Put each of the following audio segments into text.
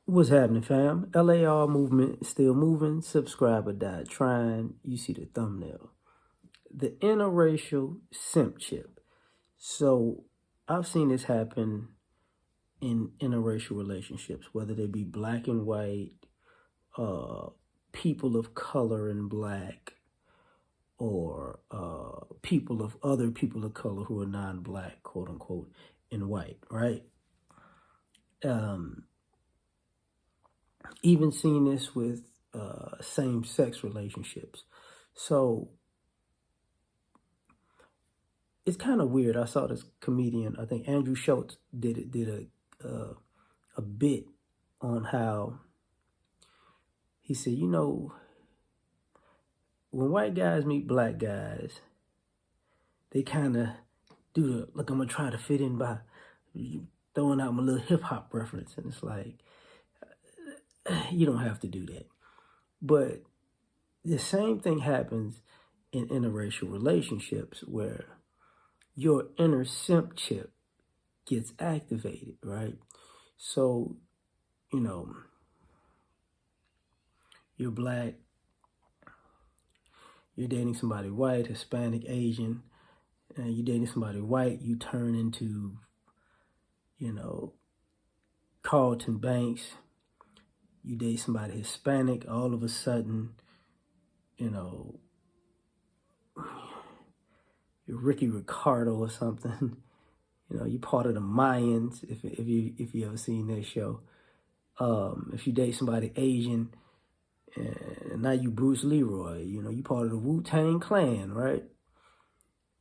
What's happening, fam? L.A.R. movement is still moving. Subscriber died trying. You see the thumbnail. The interracial simp chip. So I've seen this happen in interracial relationships, whether they be black and white, people of color and black, or other people of color who are non-black, quote unquote, and white, right? Even seen this with same-sex relationships. So it's kind of weird. I saw this comedian, I think Andrew Schultz did a bit on how he said, when white guys meet black guys, they kind of do the, look, I'm going to try to fit in by throwing out my little hip hop reference. And it's like, you don't have to do that. But the same thing happens in interracial relationships where your inner simp chip gets activated, right? So, you're black, you're dating somebody white, Hispanic, Asian, and you're dating somebody white, you turn into, Carlton Banks. You date somebody Hispanic, all of a sudden, you're Ricky Ricardo or something. You're part of the Mayans, if you ever seen that show. If you date somebody Asian, and now you Bruce Leroy, you part of the Wu-Tang Clan, right?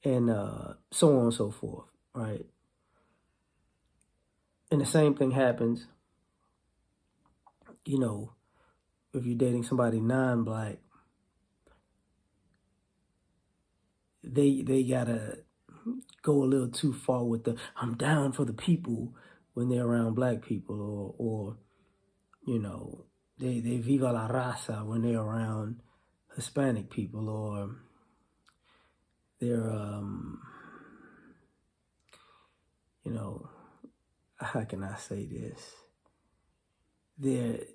And so on and so forth, right? And the same thing happens, if you're dating somebody non-black, they gotta go a little too far with the I'm down for the people when they're around black people, or they viva la raza when they're around Hispanic people, or they're how can I say this? They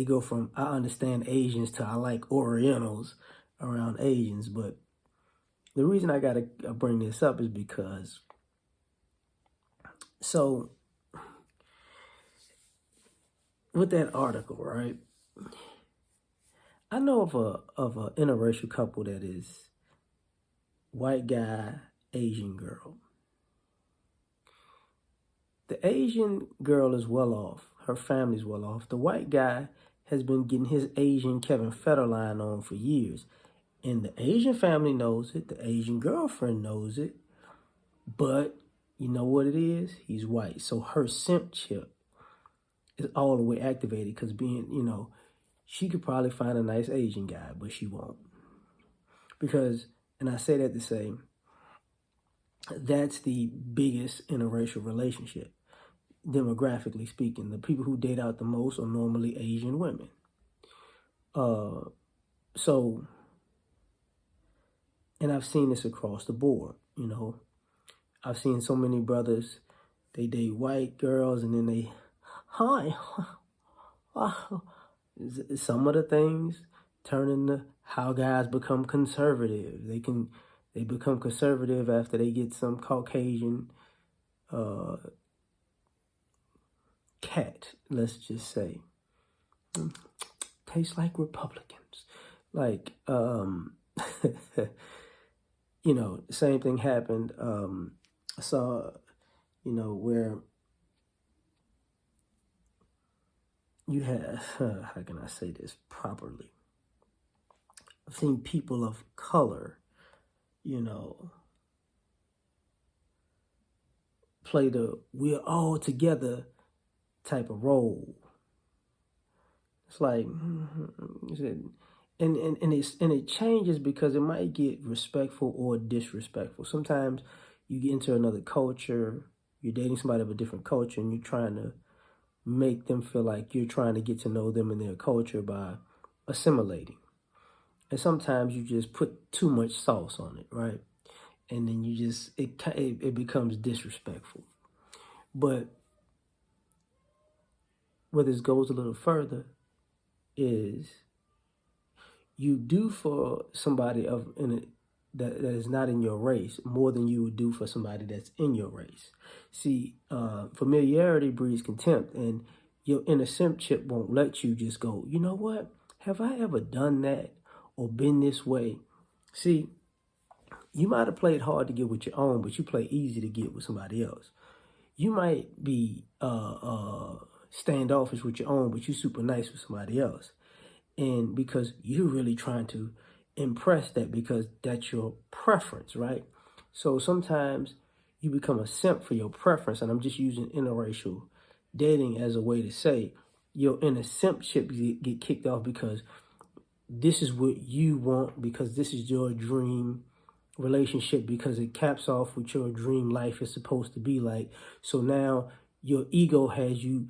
go from I understand Asians to I like Orientals around Asians. But the reason I gotta bring this up is because, so with that article, right? I know of a interracial couple that is white guy, Asian girl. The Asian girl is well off. Her family's well off. The white guy has been getting his Asian Kevin Federline on for years. And the Asian family knows it. The Asian girlfriend knows it. But you know what it is? He's white. So her simp chip is all the way activated because she could probably find a nice Asian guy, but she won't. Because, and I say that to say, that's the biggest interracial relationship, demographically speaking. The people who date out the most are normally Asian women. So, and I've seen this across the board, I've seen so many brothers, they date white girls and then they, hi, some of the things turn into how guys become conservative. They become conservative after they get some Caucasian cat, let's just say. Tastes like Republicans. Like, same thing happened. I saw, where you have, how can I say this properly? I've seen people of color, play the we're all together type of role. It's like, and it changes because it might get respectful or disrespectful. Sometimes you get into another culture, you're dating somebody of a different culture, and you're trying to make them feel like you're trying to get to know them and their culture by assimilating. And sometimes you just put too much sauce on it, right? And then it becomes disrespectful. But where this goes a little further is you do for somebody that is not in your race more than you would do for somebody that's in your race. See, familiarity breeds contempt, and your inner simp chip won't let you just go, you know what? Have I ever done that or been this way? See, you might have played hard to get with your own, but you play easy to get with somebody else. You might be standoffish with your own, but you super nice with somebody else. And because you're really trying to impress that because that's your preference, right? So sometimes you become a simp for your preference. And I'm just using interracial dating as a way to say your inner simp ship get kicked off because this is what you want, because this is your dream relationship, because it caps off what your dream life is supposed to be like. So now your ego has you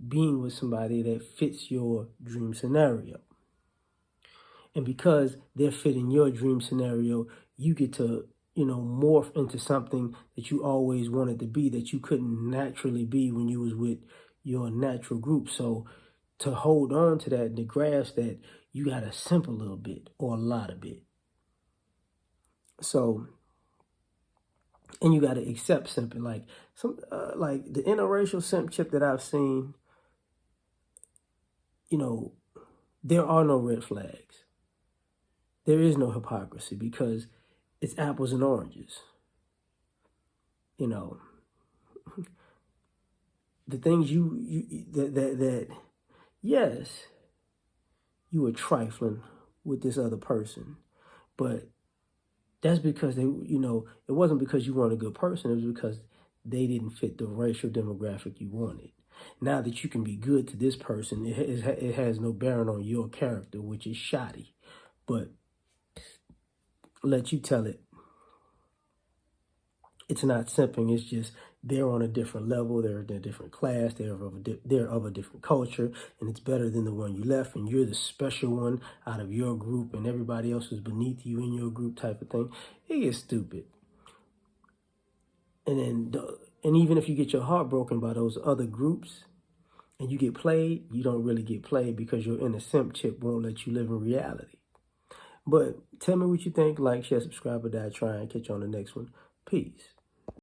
being with somebody that fits your dream scenario. And because they're fitting your dream scenario, you get to, morph into something that you always wanted to be that you couldn't naturally be when you was with your natural group. So to hold on to that, to grasp that, you got to simp a little bit or a lot of bit. So, and you got to accept simping. Like like the interracial simp chip that I've seen, there are no red flags. There is no hypocrisy because it's apples and oranges. The things that yes, you were trifling with this other person, but that's because it wasn't because you weren't a good person. It was because they didn't fit the racial demographic you wanted. Now that you can be good to this person, it has no bearing on your character, which is shoddy. But let you tell it. It's not simping. It's just they're on a different level. They're in a different class. They're of a different culture, and it's better than the one you left. And you're the special one out of your group, and everybody else is beneath you in your group, type of thing. It gets stupid. And even if you get your heart broken by those other groups, and you get played, you don't really get played because your inner simp chip won't let you live in reality. But tell me what you think. Like, share, subscribe, or die trying. Catch you on the next one. Peace.